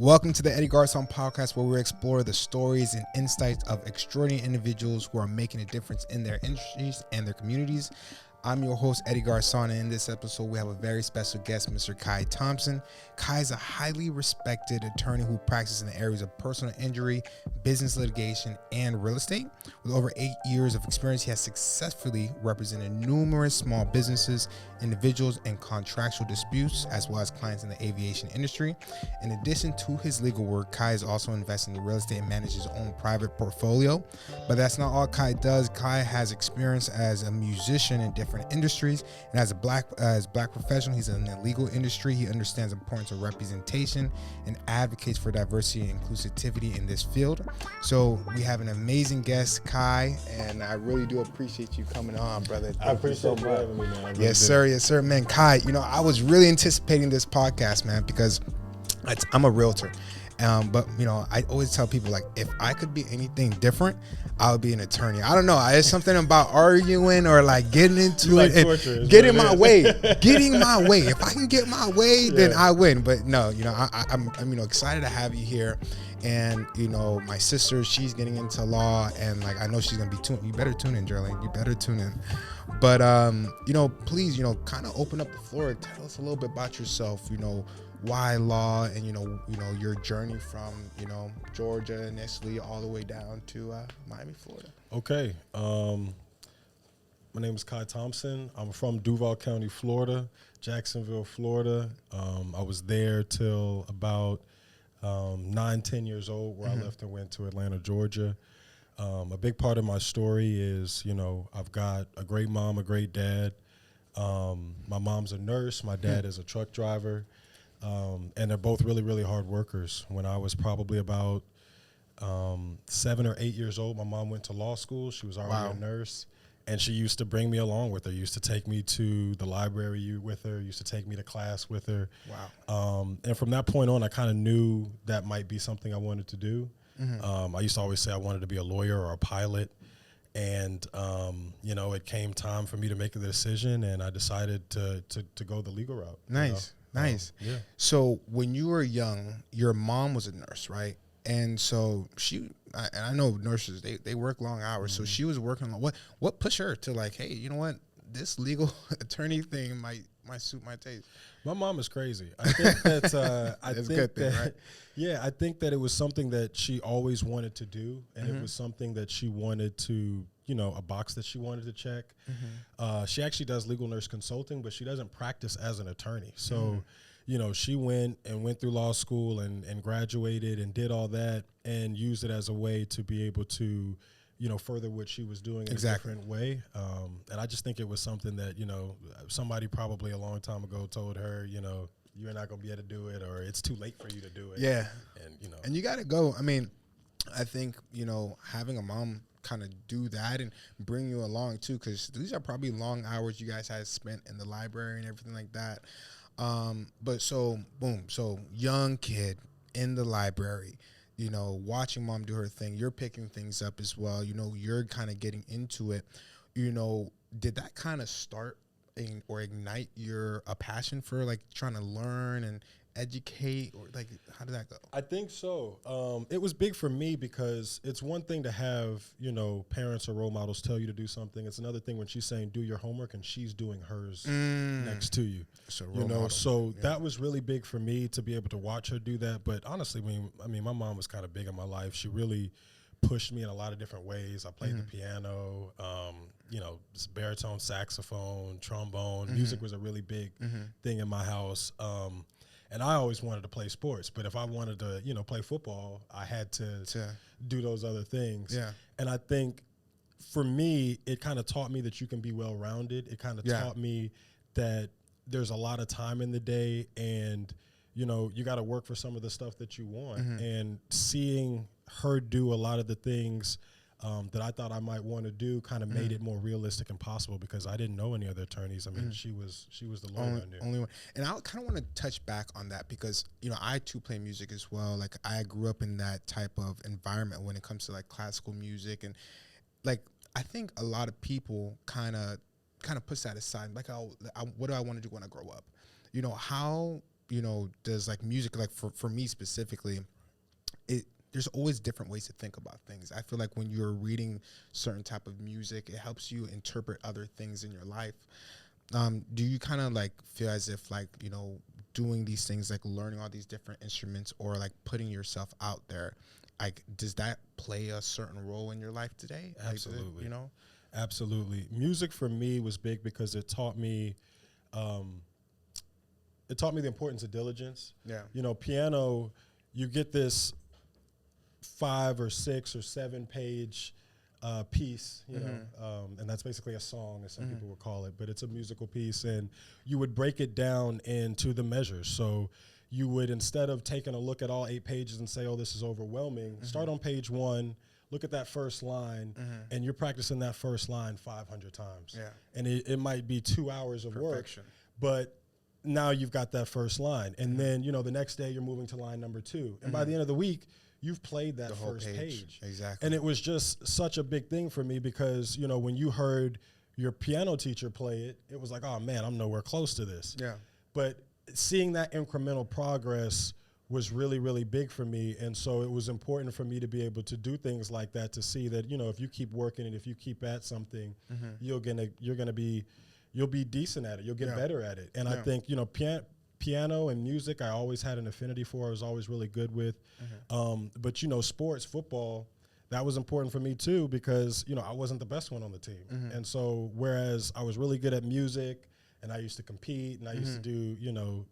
Welcome to the Eddie Garson podcast, where we explore the stories and insights of extraordinary individuals who are making a difference in their industries and their communities. I'm your host, Eddie Garson, and in this episode, we have a very special guest, Mr. Thompson. Kai is a highly respected attorney who practices in the areas of personal injury, business litigation, and real estate. With over 8 years of experience, he has successfully represented numerous small businesses, individuals, and contractual disputes, as well as clients in the aviation industry. In addition to his legal work, Kai is also investing in real estate and manages his own private portfolio. But that's not all Kai does. Kai has experience as a musician in different industries, and as a black professional, he's in the legal industry. He understands the importance of representation and advocates for diversity and inclusivity in this field. So we have an amazing guest, Kai, and I really do appreciate you coming on, brother. I appreciate you having me, man. Yes, sir, man. Kai, I was really anticipating this podcast, man, because I'm a realtor. But I always tell people, like, if I could be anything different, I would be an attorney. I don't know. There's something about arguing or like getting into it and getting my way. Getting my way. If I can get my way, then I win. But no, I'm excited to have you here. And my sister, she's getting into law, and like I know she's gonna be tuned. You better tune in, Jerlene. You better tune in. But please, kind of open up the floor. Tell us a little bit about yourself. Why law, and your journey from Georgia initially all the way down to Miami, Florida. Okay, my name is Kai Thompson. I'm from Duval County, Florida, Jacksonville, Florida. I was there till about 9-10 years old, where I left and went to Atlanta, Georgia. A big part of my story is I've got a great mom, a great dad. My mom's a nurse. My dad is a truck driver. And they're both really, really hard workers. When I was probably about 7 or 8 years old, my mom went to law school. She was already a nurse, and she used to bring me along with her. Used to take me to the library with her. Used to take me to class with her. Wow. And from that point on, I kind of knew that might be something I wanted to do. I used to always say I wanted to be a lawyer or a pilot. And, it came time for me to make a decision, and I decided to go the legal route. Nice. Nice. Yeah. So when you were young, your mom was a nurse, right? And so I know nurses, they work long hours. So she was working on what pushed her to like, hey, you know what? This legal attorney thing might suit my taste. My mom is crazy. I think that It's a good thing, right? Yeah, I think that it was something that she always wanted to do, and it was something that she wanted to, a box that she wanted to check. She actually does legal nurse consulting, but she doesn't practice as an attorney. So, she went through law school and graduated and did all that and used it as a way to be able to, further what she was doing in a different way. And I just think it was something that, somebody probably a long time ago told her, you're not going to be able to do it, or it's too late for you to do it. Yeah. And, And you got to go. I mean, I think, having a mom kind of do that and bring you along too, because these are probably long hours you guys had spent in the library and everything like that. But so young kid in the library, watching mom do her thing, you're picking things up as well, you're kind of getting into it. Did that kind of start or ignite a passion for like trying to learn and educate, or like how did that go? I think so. It was big for me because it's one thing to have, parents or role models tell you to do something. It's another thing when she's saying do your homework and she's doing hers next to you. So that was really big for me to be able to watch her do that. But honestly, my mom was kind of big in my life. She really pushed me in a lot of different ways. I played the piano, baritone, saxophone, trombone. Music was a really big thing in my house. And I always wanted to play sports, but if I wanted to, play football, I had to do those other things. Yeah. And I think for me, it kind of taught me that you can be well-rounded. It kind of taught me that there's a lot of time in the day, and, you got to work for some of the stuff that you want. And seeing her do a lot of the things that I thought I might want to do kind of made it more realistic and possible, because I didn't know any other attorneys. I mean, she was the lawyer I knew. Only one. And I kind of want to touch back on that because, I too play music as well. Like I grew up in that type of environment when it comes to like classical music, and like I think a lot of people kind of push that aside. Like, what do I want to do when I grow up? How does like music, like for me specifically, there's always different ways to think about things. I feel like when you're reading certain type of music, it helps you interpret other things in your life. Do you kind of like feel as if like, doing these things, like learning all these different instruments or like putting yourself out there, like, does that play a certain role in your life today? Absolutely. Like, Absolutely. Music for me was big because it taught me the importance of diligence. Yeah. Piano, you get this 5 or 6 or 7 page piece, and that's basically a song, as some people would call it, but it's a musical piece, and you would break it down into the measures. So you would, instead of taking a look at all 8 pages and say, oh, this is overwhelming, start on page 1, look at that first line, and you're practicing that first line 500 times. Yeah. And it might be 2 hours of Perfection. work, but now you've got that first line. And then, the next day you're moving to line number 2. And by the end of the week, you've played that first page. Exactly. And it was just such a big thing for me because, when you heard your piano teacher play it, it was like, oh man, I'm nowhere close to this. Yeah. But seeing that incremental progress was really, really big for me. And so it was important for me to be able to do things like that, to see that, if you keep working and if you keep at something, you'll be decent at it. You'll get better at it. And I think, piano and music, I always had an affinity for. I was always really good with. But, sports, football, that was important for me too because, I wasn't the best one on the team. And so whereas I was really good at music and I used to compete and I used to do,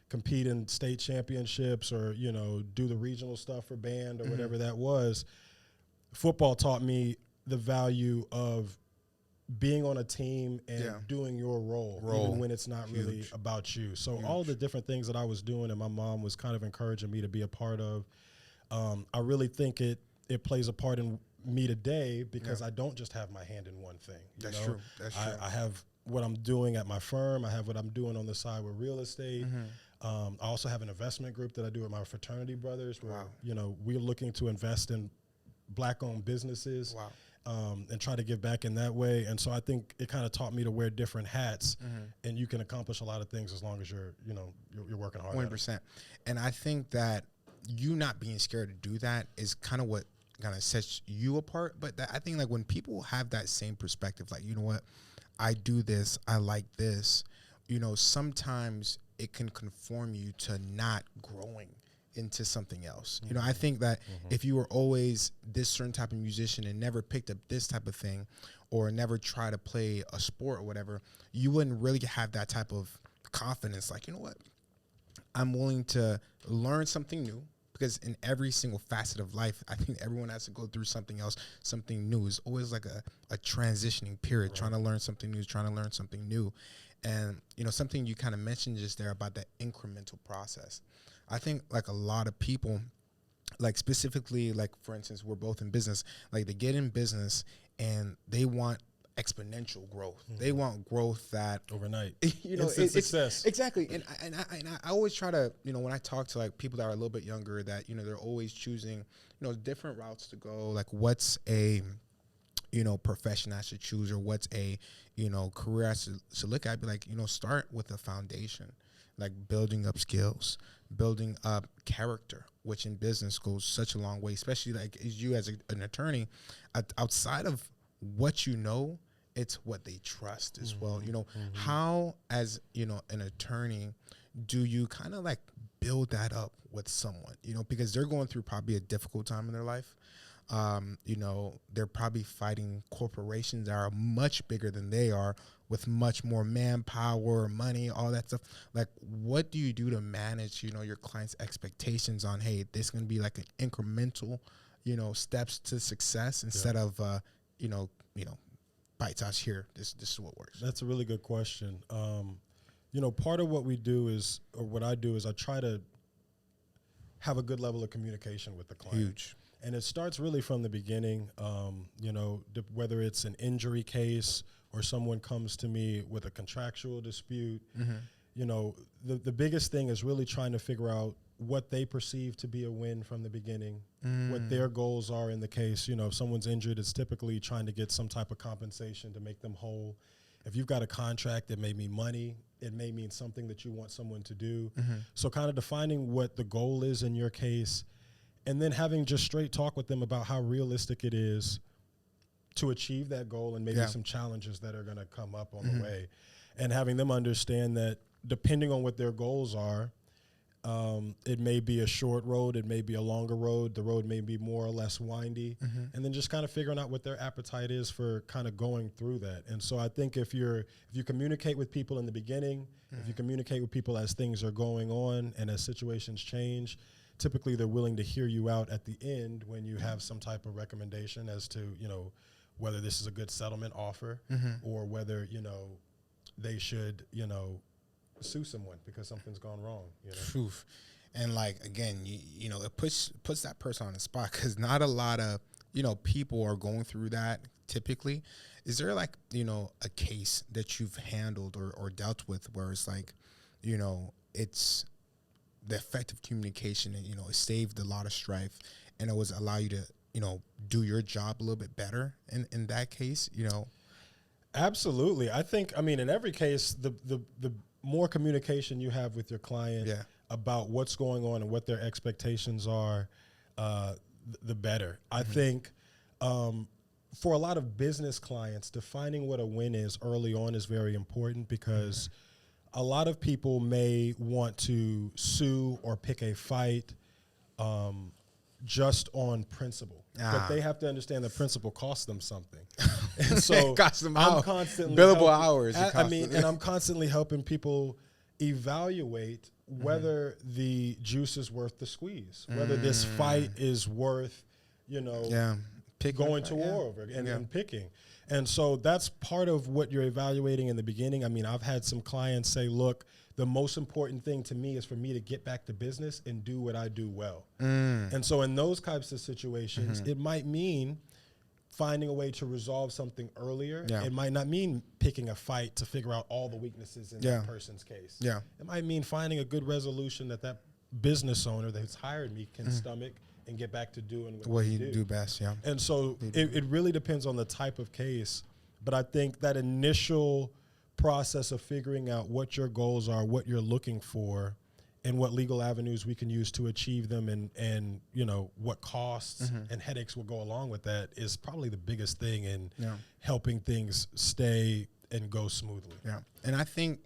compete in state championships or, do the regional stuff for band or whatever that was, football taught me the value of being on a team and doing your role, even when it's not really about you. So all the different things that I was doing and my mom was kind of encouraging me to be a part of, I really think it plays a part in me today because I don't just have my hand in one thing. That's true. I have what I'm doing at my firm. I have what I'm doing on the side with real estate. I also have an investment group that I do with my fraternity brothers where, we're looking to invest in Black-owned businesses. Wow. And try to give back in that way. And so I think it kind of taught me to wear different hats and you can accomplish a lot of things as long as you're working hard. 100%. And I think that you not being scared to do that is kind of what kind of sets you apart. But I think like when people have that same perspective, like, you know what, I do this, I like this, sometimes it can conform you to not growing into something else. I think that if you were always this certain type of musician and never picked up this type of thing or never try to play a sport or whatever, you wouldn't really have that type of confidence. Like, you know what? I'm willing to learn something new because in every single facet of life, I think everyone has to go through something else, something new. It's always like a transitioning period, trying to learn something new. And, something you kind of mentioned just there about that incremental process. I think like a lot of people, like specifically, like for instance, we're both in business, like they get in business and they want exponential growth. They want growth that overnight, it's success. Exactly. And I always try to, when I talk to like people that are a little bit younger that, they're always choosing, different routes to go. Like what's a, profession I should choose or what's a, career I should look at. Be like, start with a foundation, like building up skills, building up character, which in business goes such a long way, especially like as you as an attorney, outside of what it's what they trust as well. How as, an attorney, do you kind of like build that up with someone, because they're going through probably a difficult time in their life. They're probably fighting corporations that are much bigger than they are with much more manpower, money, all that stuff. Like, what do you do to manage, your client's expectations on, hey, this is going to be like an incremental, steps to success instead of, bites out here. This is what works. That's a really good question. Part of what we do is, or what I do is I try to have a good level of communication with the client. Huge. And it starts really from the beginning, whether it's an injury case or someone comes to me with a contractual dispute. The biggest thing is really trying to figure out what they perceive to be a win from the beginning, what their goals are in the case. If someone's injured, it's typically trying to get some type of compensation to make them whole. If you've got a contract, it may mean money. It may mean something that you want someone to do. Mm-hmm. So kind of defining what the goal is in your case, and then having just straight talk with them about how realistic it is to achieve that goal, and maybe some challenges that are going to come up on the way, and having them understand that depending on what their goals are, it may be a short road, it may be a longer road, the road may be more or less windy, and then just kind of figuring out what their appetite is for kind of going through that. And so I think if you communicate with people in the beginning, if you communicate with people as things are going on and as situations change, typically they're willing to hear you out at the end when you have some type of recommendation as to, whether this is a good settlement offer or whether, they should, sue someone because something's gone wrong. Truth. And like, again, it puts that person on the spot, because not a lot of, people are going through that typically. Is there like, a case that you've handled or dealt with where it's like, it's the effective communication and, it saved a lot of strife, and it was allow you to, do your job a little bit better in that case, Absolutely. I think, in every case, the more communication you have with your client about what's going on and what their expectations are, the better. I think for a lot of business clients, defining what a win is early on is very important, because a lot of people may want to sue or pick a fight just on principle. But they have to understand that principle costs them something. And so it costs them I'm constantly billable hours. And I'm constantly helping people evaluate whether the juice is worth the squeeze, whether this fight is worth, going to war over and picking. And so that's part of what you're evaluating in the beginning. I've had some clients say, look, the most important thing to me is for me to get back to business and do what I do well. And so in those types of situations, it might mean finding a way to resolve something earlier. It might not mean picking a fight to figure out all the weaknesses in that person's case. It might mean finding a good resolution that business owner that's hired me can stomach and get back to doing what he do best. And so it really depends on the type of case. But I think that initial process of figuring out what your goals are, what you're looking for, and what legal avenues we can use to achieve them, and what costs and headaches will go along with that, is probably the biggest thing in helping things stay and go smoothly. And I think,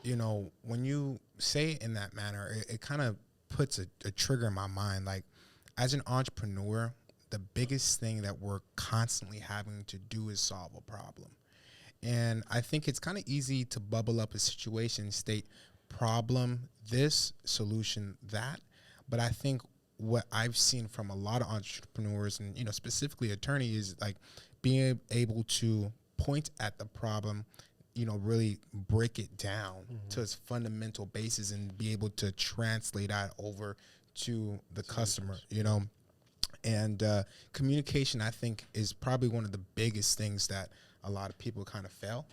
when you say it in that manner, it kind of puts a trigger in my mind. Like, as an entrepreneur, the biggest thing that we're constantly having to do is solve a problem. And I think it's kind of easy to bubble up a situation, state problem this, solution that. But I think what I've seen from a lot of entrepreneurs and, specifically attorneys, is like being able to point at the problem, really break it down to its fundamental basis and be able to translate that over to the customer, And communication, I think, is probably one of the biggest things that a lot of people kind of fail,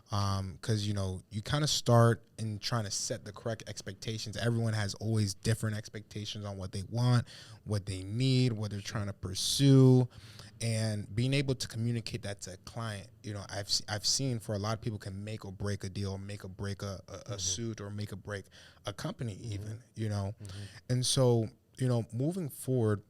because, you kind of start in trying to set the correct expectations. Everyone has always different expectations on what they want, what they need, what they're trying to pursue, and being able to communicate that to a client. I've seen for a lot of people can make or break a deal, make or break a suit, or make or break a company even, And so, moving forward,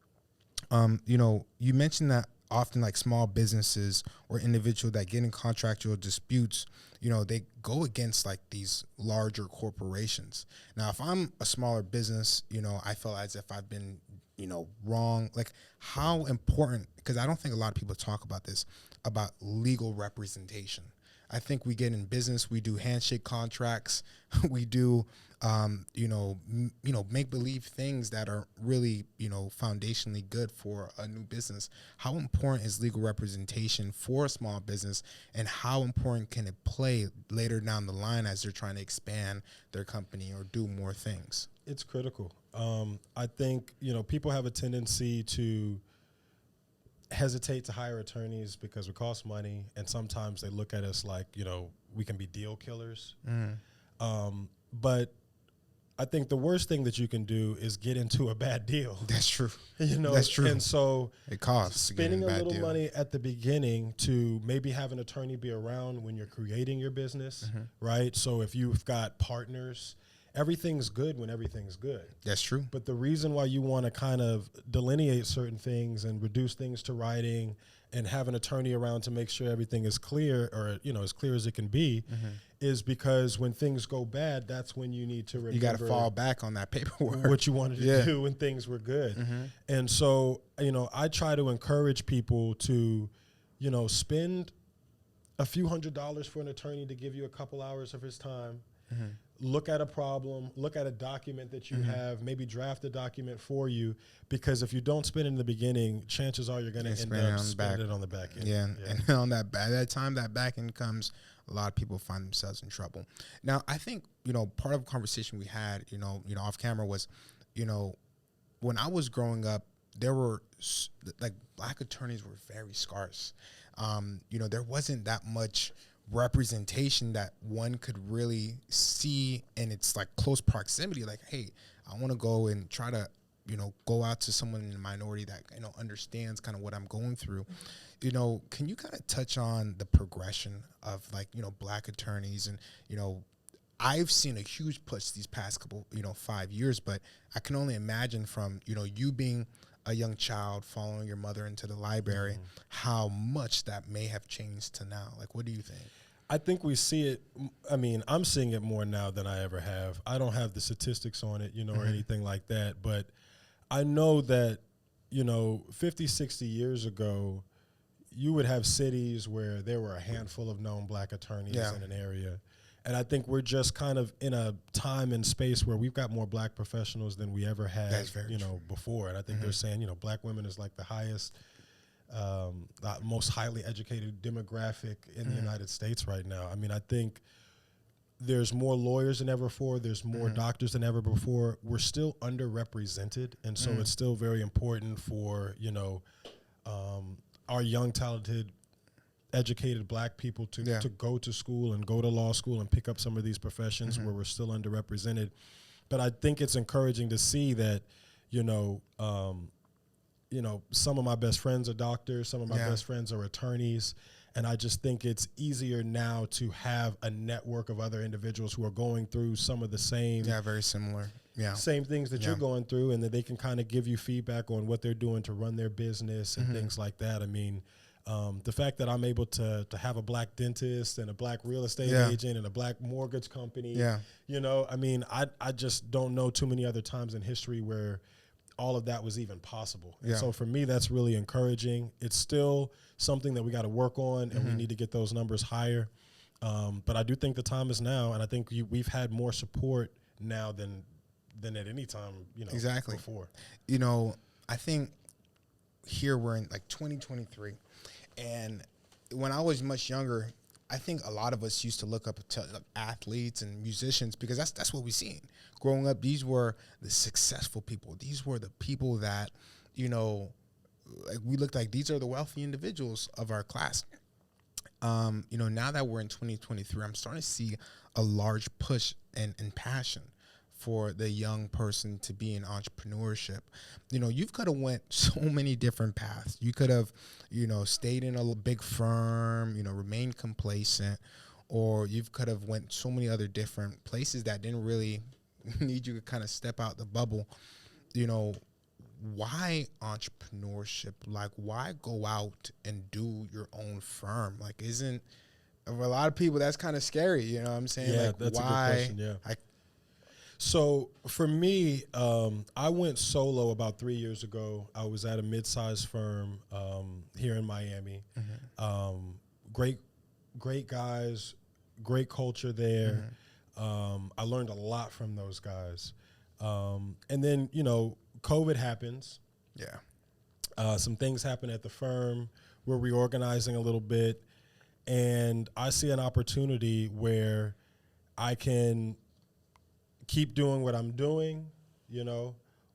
you mentioned that often, like, small businesses or individuals that get in contractual disputes, they go against like these larger corporations. Now, if I'm a smaller business, I feel as if I've been, wrong. Like, how important, because I don't think a lot of people talk about this, about legal representation. I think we get in business, we do handshake contracts, we do, make believe things that are really, foundationally good for a new business. How important is legal representation for a small business, and how important can it play later down the line as they're trying to expand their company or do more things? It's critical. I think, people have a tendency to hesitate to hire attorneys because it costs money, and sometimes they look at us like, we can be deal killers. But I think the worst thing that you can do is get into a bad deal. That's true. That's true. And so it costs spending a little money at the beginning to maybe have an attorney be around when you're creating your business, right? So if you've got partners, everything's good when everything's good. That's true. But the reason why you want to kind of delineate certain things and reduce things to writing and have an attorney around to make sure everything is clear, or as clear as it can be, is because when things go bad, that's when you need to remember. You got to fall back on that paperwork. What you wanted to do when things were good. And so, I try to encourage people to, spend a few $100s for an attorney to give you a couple hours of his time. Look at a problem, look at a document that you have, maybe draft a document for you, because if you don't spend it in the beginning, chances are you're going to end up spending it on the back end. Yeah. And on that time that back end comes, a lot of people find themselves in trouble. Now, I think, part of the conversation we had, off camera was, when I was growing up, there were black attorneys were very scarce. There wasn't that much representation that one could really see in its close proximity. Hey, I want to go and try to go out to someone in the minority that understands kind of what I'm going through. Can you kind of touch on the progression of black attorneys? And I've seen a huge push these past couple 5 years, but I can only imagine from you being a young child following your mother into the library, how much that may have changed to now. What do you think? I think we see it. I mean, I'm seeing it more now than I ever have. I don't have the statistics on it, or anything like that. But I know that, 50, 60 years ago, you would have cities where there were a handful of known black attorneys in an area. And I think we're just kind of in a time and space where we've got more black professionals than we ever had, before. And I think they're saying, black women is the highest, most highly educated demographic in the United States right now. I mean, I think there's more lawyers than ever before. There's more doctors than ever before. We're still underrepresented. And so it's still very important for, our young, talented, educated black people to go to school and go to law school and pick up some of these professions where we're still underrepresented. But I think it's encouraging to see that, some of my best friends are doctors, some of my best friends are attorneys, and I just think it's easier now to have a network of other individuals who are going through some of the same very similar same things that you're going through, and that they can kind of give you feedback on what they're doing to run their business and things like that. I mean, the fact that I'm able to have a black dentist and a black real estate agent and a black mortgage company, I mean, I just don't know too many other times in history where all of that was even possible. And so for me, that's really encouraging. It's still something that we got to work on, and we need to get those numbers higher. But I do think the time is now, and I think we've had more support now than at any time, before. I think here we're in 2023, and when I was much younger, I think a lot of us used to look up to athletes and musicians because that's what we seen growing up. These were the successful people. These were the people that, we looked like these are the wealthy individuals of our class. Now that we're in 2023, I'm starting to see a large push and passion for the young person to be in entrepreneurship. You could have went so many different paths. You could have, stayed in a big firm, remained complacent, or you could have went so many other different places that didn't really need you to kind of step out the bubble. Why entrepreneurship? Why go out and do your own firm? Isn't, for a lot of people, that's kind of scary, you know what I'm saying? Yeah, that's why? A good question, So for me, I went solo about 3 years ago. I was at a mid-sized firm here in Miami. Great guys, great culture there. I learned a lot from those guys. And then, COVID happens. Some things happen at the firm. We're reorganizing a little bit. And I see an opportunity where I can keep doing what I'm doing,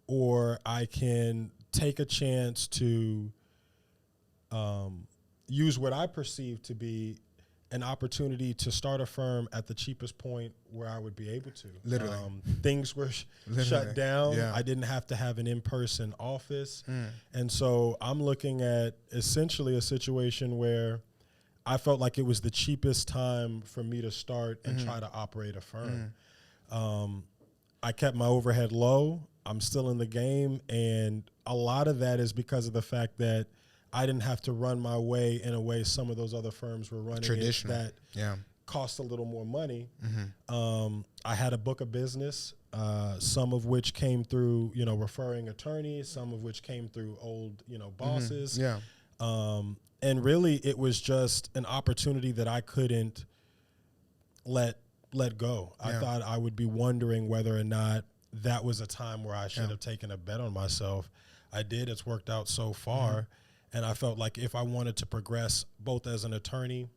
or I can take a chance to use what I perceive to be an opportunity to start a firm at the cheapest point where I would be able to. Literally. Things were shut down. Yeah. I didn't have to have an in-person office. And so I'm looking at essentially a situation where I felt like it was the cheapest time for me to start and try to operate a firm. I kept my overhead low. I'm still in the game. And a lot of that is because of the fact that I didn't have to run my way in a way some of those other firms were running Traditional. it that cost a little more money. I had a book of business, some of which came through, referring attorneys, some of which came through old, bosses. And really it was just an opportunity that I couldn't let go. I thought I would be wondering whether or not that was a time where I should have taken a bet on myself. I did. It's worked out so far. And I felt like if I wanted to progress both as an attorney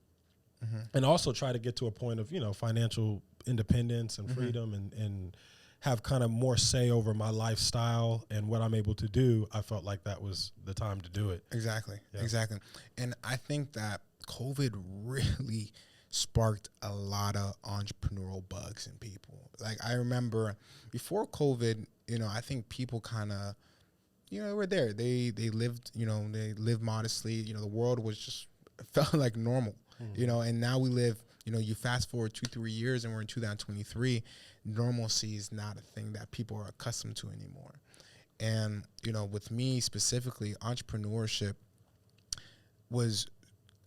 and also try to get to a point of, financial independence and freedom and have kind of more say over my lifestyle and what I'm able to do, I felt like that was the time to do it. Exactly. And I think that COVID really sparked a lot of entrepreneurial bugs in people. Like I remember before COVID, I think people kind of, were there. They lived, they lived modestly. The world was just felt like normal, and now we live, you fast forward 2-3 years and we're in 2023, normalcy is not a thing that people are accustomed to anymore. And, with me specifically, entrepreneurship was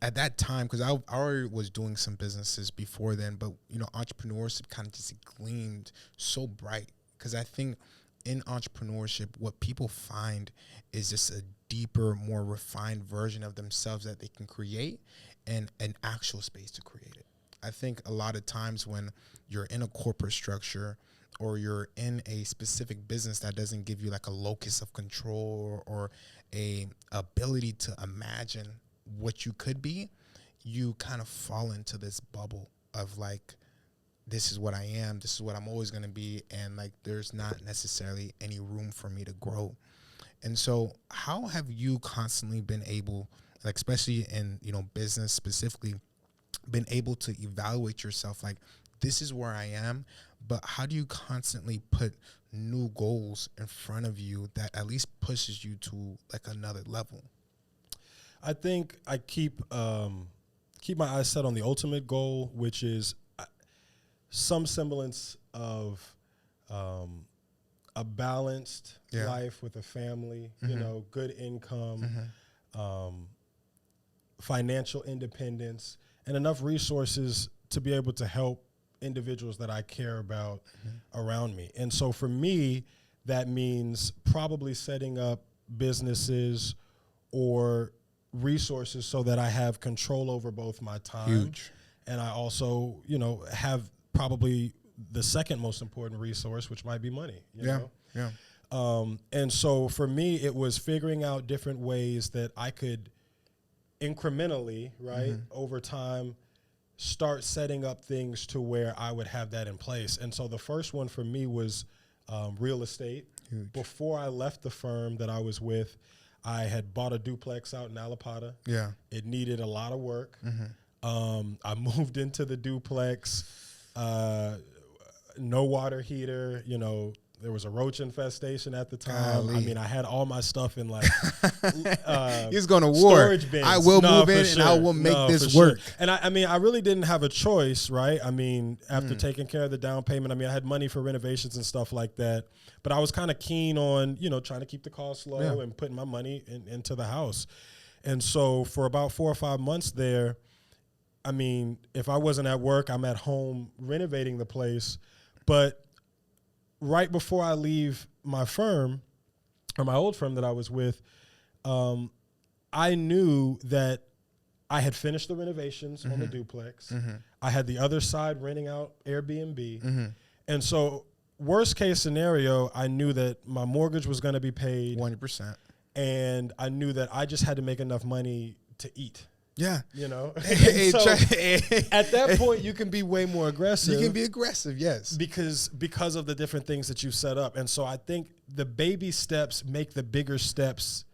at that time, because I already was doing some businesses before then, but, entrepreneurship kind of just gleamed so bright because I think in entrepreneurship, what people find is just a deeper, more refined version of themselves that they can create and an actual space to create it. I think a lot of times when you're in a corporate structure or you're in a specific business that doesn't give you like a locus of control or a ability to imagine what you could be, you kind of fall into this bubble of like, this is what I am, this is what I'm always going to be, and like there's not necessarily any room for me to grow. And so how have you constantly been able, like especially in, business specifically, been able to evaluate yourself like this is where I am, but how do you constantly put new goals in front of you that at least pushes you to like another level? I think I keep my eyes set on the ultimate goal, which is some semblance of a balanced life with a family, good income, financial independence, and enough resources to be able to help individuals that I care about around me. And so for me, that means probably setting up businesses or resources so that I have control over both my time and I also, have probably the second most important resource, which might be money. You know? And so for me, it was figuring out different ways that I could incrementally, over time, start setting up things to where I would have that in place. And so the first one for me was real estate. Huge. Before I left the firm that I was with, I had bought a duplex out in Allapattah. It needed a lot of work. I moved into the duplex, no water heater, there was a roach infestation at the time. Golly. I mean, I had all my stuff in like he's going to war. Storage bins. I will move in and I will make this work. Sure. And I mean, I really didn't have a choice, right? I mean, after taking care of the down payment, I mean, I had money for renovations and stuff like that. But I was kind of keen on, trying to keep the costs low and putting my money into the house. And so for about 4 or 5 months there, I mean, if I wasn't at work, I'm at home renovating the place. But right before I leave my firm, or my old firm that I was with, I knew that I had finished the renovations on the duplex. I had the other side renting out Airbnb. And so worst case scenario, I knew that my mortgage was going to be paid. 100%. And I knew that I just had to make enough money to eat. Yeah. So At at that point, you can be way more aggressive. You can be aggressive, yes. Because of the different things that you set up. And so I think the baby steps make the bigger steps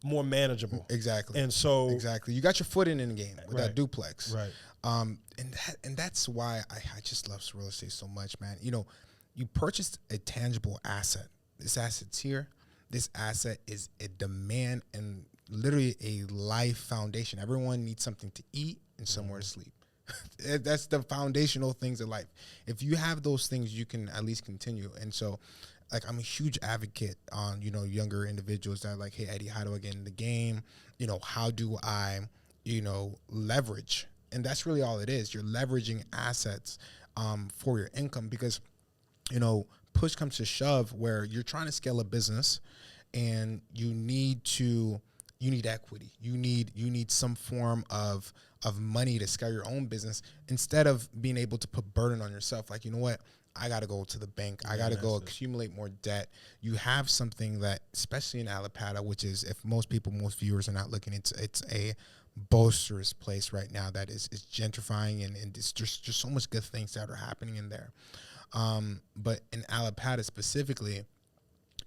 more manageable. Exactly. And so exactly, you got your foot in the game with that Right. duplex. Right. And that's why I just love real estate so much, man. You know, you purchased a tangible asset. This asset's here. This asset is a demand and literally a life foundation. Everyone needs something to eat and somewhere to sleep. That's the foundational things in life. If you have those things, you can at least continue. And so, like, I'm a huge advocate on, you know, younger individuals that are like, hey, Eddie, how do I get in the game? You know, how do I, you know, leverage? And that's really all it is. You're leveraging assets for your income because, you know, push comes to shove where you're trying to scale a business and you need equity. You need some form of money to scale your own business instead of being able to put burden on yourself. Like, you know what? I got to go to the bank. I got to go accumulate more debt. You have something that, especially in Alapata, which is, if most viewers are not looking, it's a boisterous place right now that is gentrifying and it's just so much good things that are happening in there. But in Alapata specifically,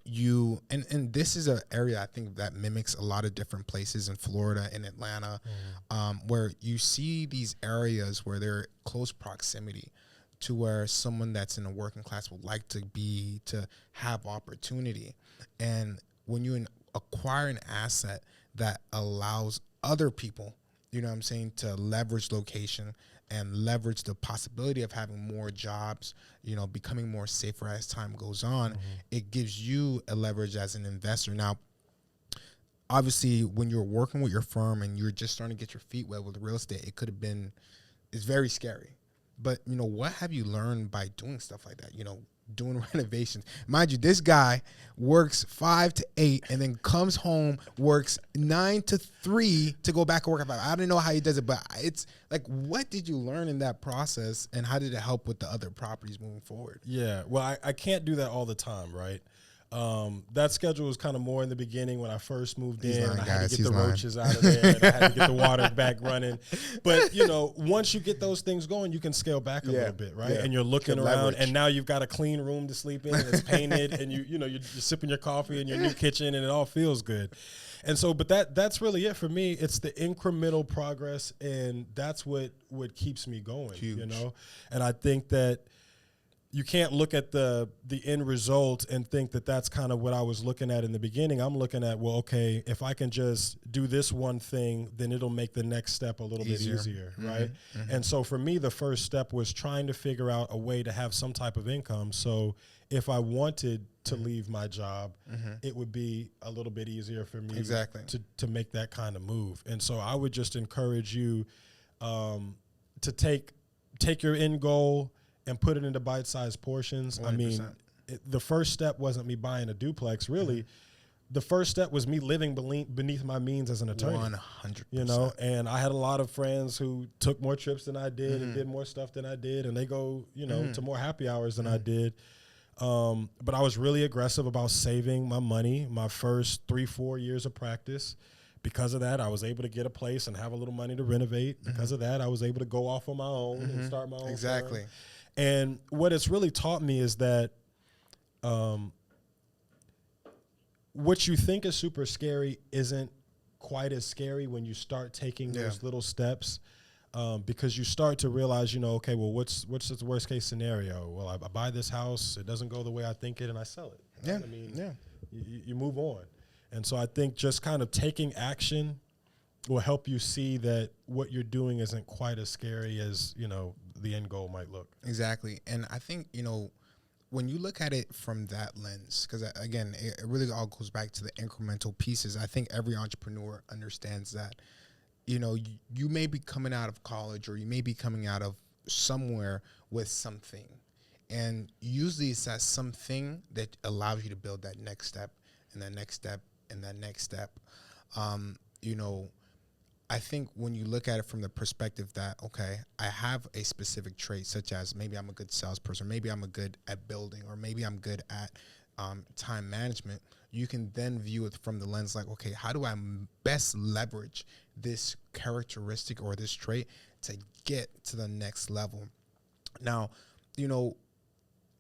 and this is an area I think that mimics a lot of different places in Florida and Atlanta, where you see these areas where they're close proximity to where someone that's in a working class would like to have opportunity. And when you acquire an asset that allows other people, you know what I'm saying, to leverage location and leverage the possibility of having more jobs, you know, becoming more safer as time goes on, it gives you a leverage as an investor. Now, obviously, when you're working with your firm and you're just starting to get your feet wet with real estate, it's very scary. But, you know, what have you learned by doing stuff like that? You know, doing renovations. Mind you, this guy works 5 to 8 and then comes home, works 9 to 3 to go back and work at 5. I don't know how he does it, but it's like, what did you learn in that process and how did it help with the other properties moving forward? Yeah, well, I can't do that all the time, right? That schedule was kind of more in the beginning when I first moved in. Lying, I had guys. to get the He's roaches out of there. And I had to get the water back running. But, you know, once you get those things going, you can scale back a little bit, right? Yeah. And you're looking Good around, leverage. and now you've got a clean room to sleep in, and it's painted, and you're sipping your coffee in your new kitchen, and it all feels good. And so, but that's really it for me. It's the incremental progress, and that's what keeps me going. Huge. You know, and I think that you can't look at the end result and think that that's kind of what I was looking at in the beginning. I'm looking at, well, okay, if I can just do this one thing, then it'll make the next step a little bit easier, right? And so for me, the first step was trying to figure out a way to have some type of income. So if I wanted to leave my job, it would be a little bit easier for me to make that kind of move. And so I would just encourage you to take your end goal and put it into bite-sized portions. 100%. I mean, the first step wasn't me buying a duplex. Really, the first step was me living beneath my means as an attorney. 100%. You know, and I had a lot of friends who took more trips than I did and did more stuff than I did, and they go, you know, to more happy hours than I did. But I was really aggressive about saving my money my first 3-4 years of practice. Because of that, I was able to get a place and have a little money to renovate. Because of that, I was able to go off on my own and start my own firm. And what it's really taught me is that what you think is super scary isn't quite as scary when you start taking those little steps, because you start to realize, you know, okay, well, what's the worst case scenario? Well, I buy this house, it doesn't go the way I think it, and I sell it. Right? I mean, you move on. And so I think just kind of taking action will help you see that what you're doing isn't quite as scary as, you know, the end goal might look. Exactly. And I think, you know, when you look at it from that lens, because again, it really all goes back to the incremental pieces. I think every entrepreneur understands that, you know, you may be coming out of college or you may be coming out of somewhere with something. And usually it's that something that allows you to build that next step and that next step and that next step. You know, I think when you look at it from the perspective that, okay, I have a specific trait, such as maybe I'm a good salesperson, maybe I'm good at building, or maybe I'm good at time management, you can then view it from the lens like, okay, how do I best leverage this characteristic or this trait to get to the next level? Now, you know,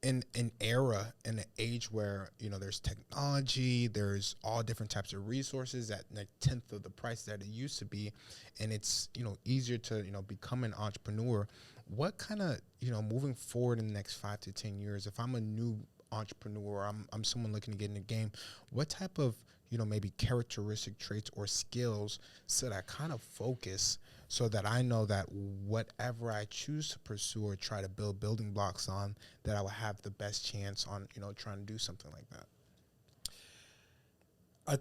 in an era, in an age where, you know, there's technology, there's all different types of resources at like 10th of the price that it used to be, and it's, you know, easier to, you know, become an entrepreneur. What kind of, you know, moving forward in the next 5 to 10 years, if I'm a new entrepreneur, I'm someone looking to get in the game, what type of, you know, maybe characteristic traits or skills should I kind of focus so that I know that whatever I choose to pursue or try to build building blocks on, that I will have the best chance on, you know, trying to do something like that? I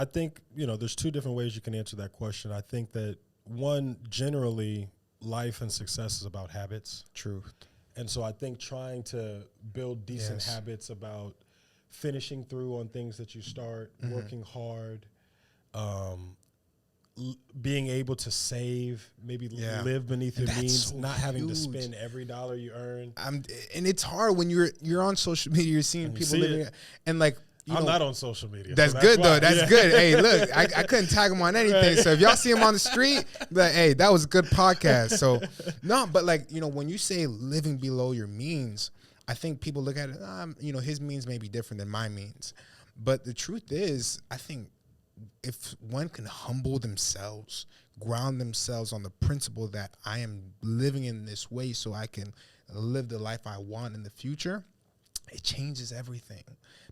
think, you know, there's two different ways you can answer that question. I think that one, generally, life and success is about habits. Truth. And so I think trying to build decent Yes. habits about finishing through on things that you start, working hard, being able to save, maybe live beneath And your that's means, so not having to huge. spend every dollar you earn. And it's hard when you're on social media, you're seeing And you people see living it. and like, you I'm know, not on social media. that's so good why. though. That's Yeah. good. Hey, look, I couldn't tag him on anything. So if y'all see him on the street, be like, hey, that was a good podcast. So no, but like, you know, when you say living below your means, I think people look at it, you know, his means may be different than my means. But the truth is, I think if one can humble themselves, ground themselves on the principle that I am living in this way so I can live the life I want in the future, it changes everything,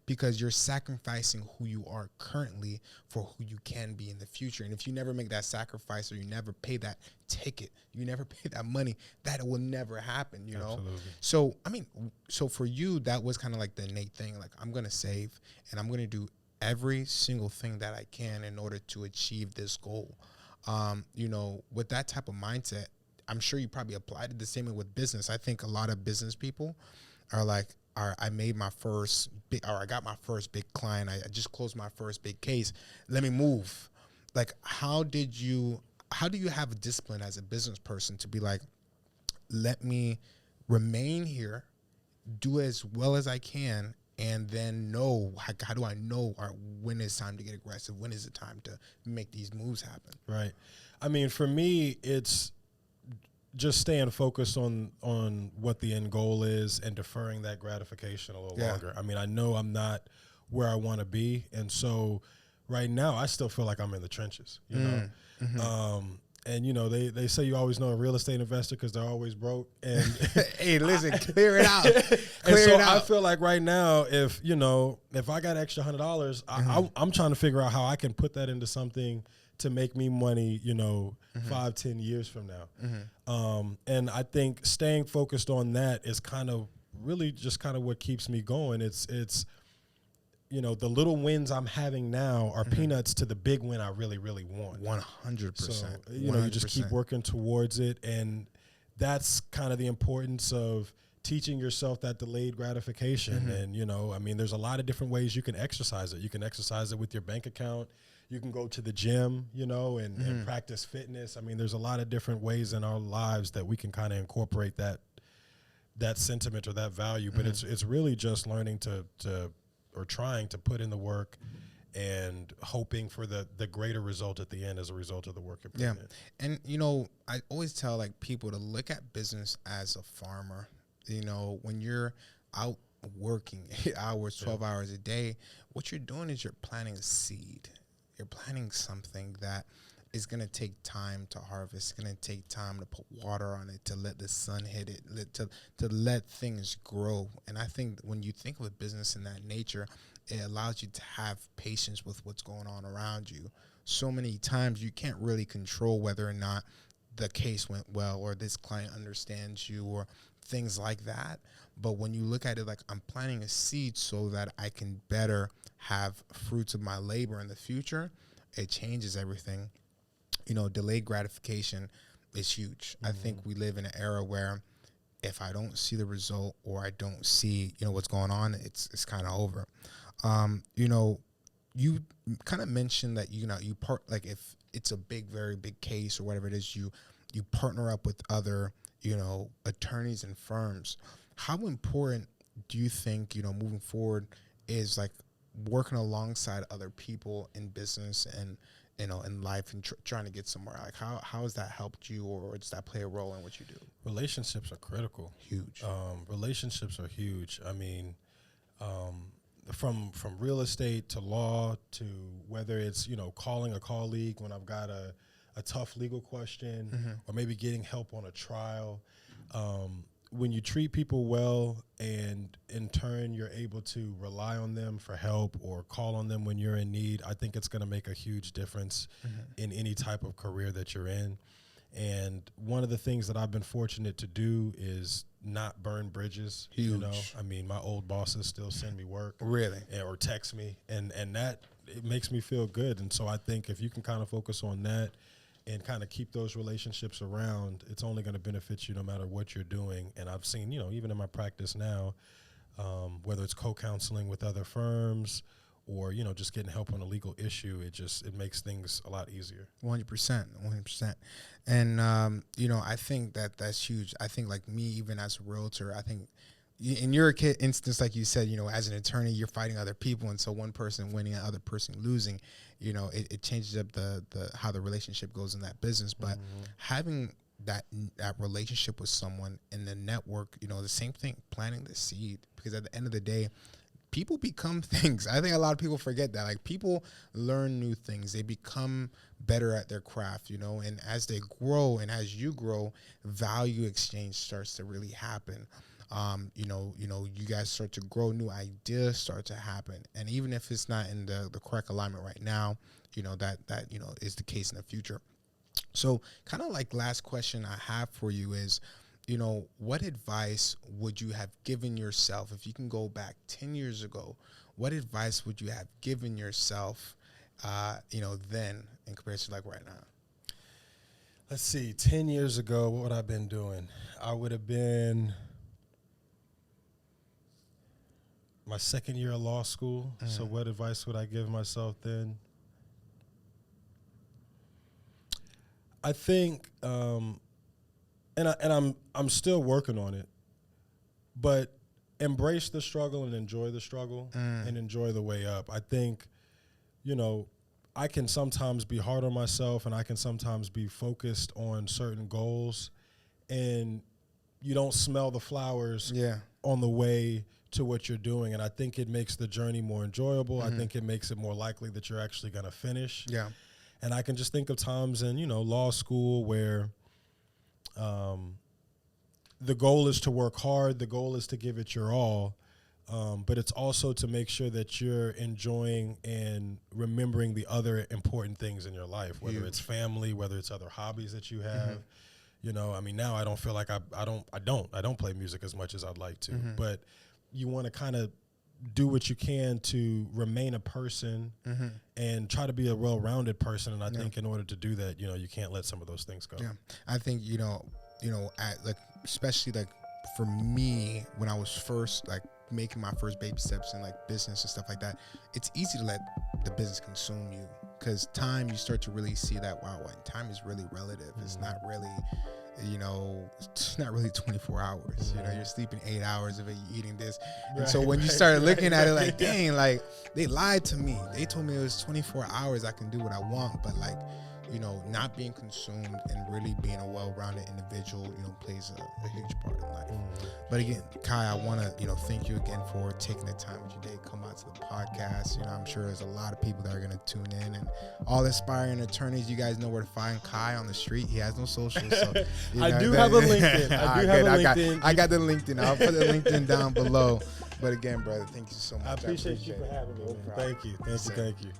because you're sacrificing who you are currently for who you can be in the future. And if you never make that sacrifice, or you never pay that ticket, you never pay that money, that will never happen, you know? Absolutely. So, I mean, so for you, that was kind of like the innate thing. Like, I'm going to save and I'm going to do every single thing that I can in order to achieve this goal. You know, with that type of mindset, I'm sure you probably applied it the same way with business. I think a lot of business people are like, I made my first big, or I got my first big client. I just closed my first big case. Let me move. Like, how do you have a discipline as a business person to be like, let me remain here, do as well as I can, and then know, how do I know when it's time to get aggressive? When is it time to make these moves happen? Right. I mean, for me, it's just staying focused on what the end goal is and deferring that gratification a little longer. I mean, I know I'm not where I want to be, and so right now I still feel like I'm in the trenches, you know. And you know, they say you always know a real estate investor because they're always broke. And hey, listen, clear it out. And so I feel like right now, if I got extra $100, I'm trying to figure out how I can put that into something to make me money, 5-10 years from now. And I think staying focused on that is kind of really just kind of what keeps me going. It's the little wins I'm having now are peanuts to the big win I really, really want. 100%. So, you just keep working towards it. And that's kind of the importance of teaching yourself that delayed gratification. And, I mean, there's a lot of different ways you can exercise it. You can exercise it with your bank account. You can go to the gym, and practice fitness. I mean, there's a lot of different ways in our lives that we can kind of incorporate that sentiment or that value. But it's really just learning to or trying to put in the work and hoping for the greater result at the end as a result of the work you're putting in. And, I always tell people to look at business as a farmer. When you're out working 8 hours, 12 hours a day, what you're doing is you're planting a seed. You're planting something that is going to take time to harvest. It's going to take time to put water on it, to let the sun hit it, to let things grow. And I think when you think of a business in that nature, it allows you to have patience with what's going on around you. So many times you can't really control whether or not the case went well or this client understands you or things like that. But when you look at it like, I'm planting a seed so that I can better have fruits of my labor in the future, it changes everything. Delayed gratification is huge. I think we live in an era where if I don't see the result or I don't see, what's going on, it's kind of over. You kind of mentioned that, if it's a very big case or whatever it is, you partner up with other, attorneys and firms. How important do you think, moving forward is like working alongside other people in business and, in life and trying to get somewhere? Like how has that helped you, or does that play a role in what you do? Relationships are critical. Huge. Relationships are huge. I mean, from real estate to law to whether it's, calling a colleague when I've got a tough legal question, or maybe getting help on a trial. When you treat people well and in turn you're able to rely on them for help or call on them when you're in need, I think it's going to make a huge difference in any type of career that you're in. And one of the things that I've been fortunate to do is not burn bridges. Huge. I mean, my old bosses still send me work. Really? Or text me, and that, it makes me feel good. And so I think if you can kind of focus on that and kind of keep those relationships around, it's only going to benefit you no matter what you're doing. And I've seen, even in my practice now, whether it's co-counseling with other firms or, just getting help on a legal issue, it makes things a lot easier. 100%. And, I think that's huge. I think like me, even as a realtor, I think in your instance, like you said, as an attorney, you're fighting other people. And so one person winning and other person losing, it changes up the how the relationship goes in that business. But having that relationship with someone in the network, the same thing, planting the seed, because at the end of the day, people become things. I think a lot of people forget that. Like, people learn new things. They become better at their craft, and as they grow and as you grow, value exchange starts to really happen. You guys start to grow, new ideas start to happen. And even if it's not in the correct alignment right now, that is the case in the future. So kind of like last question I have for you is, what advice would you have given yourself if you can go back 10 years ago? What advice would you have given yourself, then in comparison to like right now? Let's see, 10 years ago, what would I have been doing? I would have been my second year of law school. So what advice would I give myself then? I think, and I'm still working on it, but embrace the struggle and enjoy the struggle and enjoy the way up. I think, I can sometimes be hard on myself and I can sometimes be focused on certain goals, and you don't smell the flowers on the way to what you're doing. And I think it makes the journey more enjoyable. I think it makes it more likely that you're actually going to finish. Yeah. And I can just think of times in, law school where the goal is to work hard. The goal is to give it your all. But it's also to make sure that you're enjoying and remembering the other important things in your life, whether it's family, whether it's other hobbies that you have. Now I don't feel like I don't play music as much as I'd like to, but you want to kind of do what you can to remain a person and try to be a well-rounded person. And I think in order to do that, you can't let some of those things go. Yeah. I think, especially like for me, when I was first like making my first baby steps in like business and stuff like that, it's easy to let the business consume you, because time, you start to really see that, wow, time is really relative. It's not really, it's not really 24 hours. You're sleeping 8 hours of it, you're eating this. And so when you start looking at it like, dang, like they lied to me. They told me it was 24 hours, I can do what I want. But like, not being consumed and really being a well-rounded individual, plays a huge part in life. But again, Kai, I want to, thank you again for taking the time with your day, come out to the podcast. I'm sure there's a lot of people that are going to tune in, and all aspiring attorneys, you guys know where to find Kai on the street. He has no socials. So, I do have a LinkedIn. I got the LinkedIn. I'll put the LinkedIn down below. But again, brother, thank you so much. I appreciate you for having me. Thank you.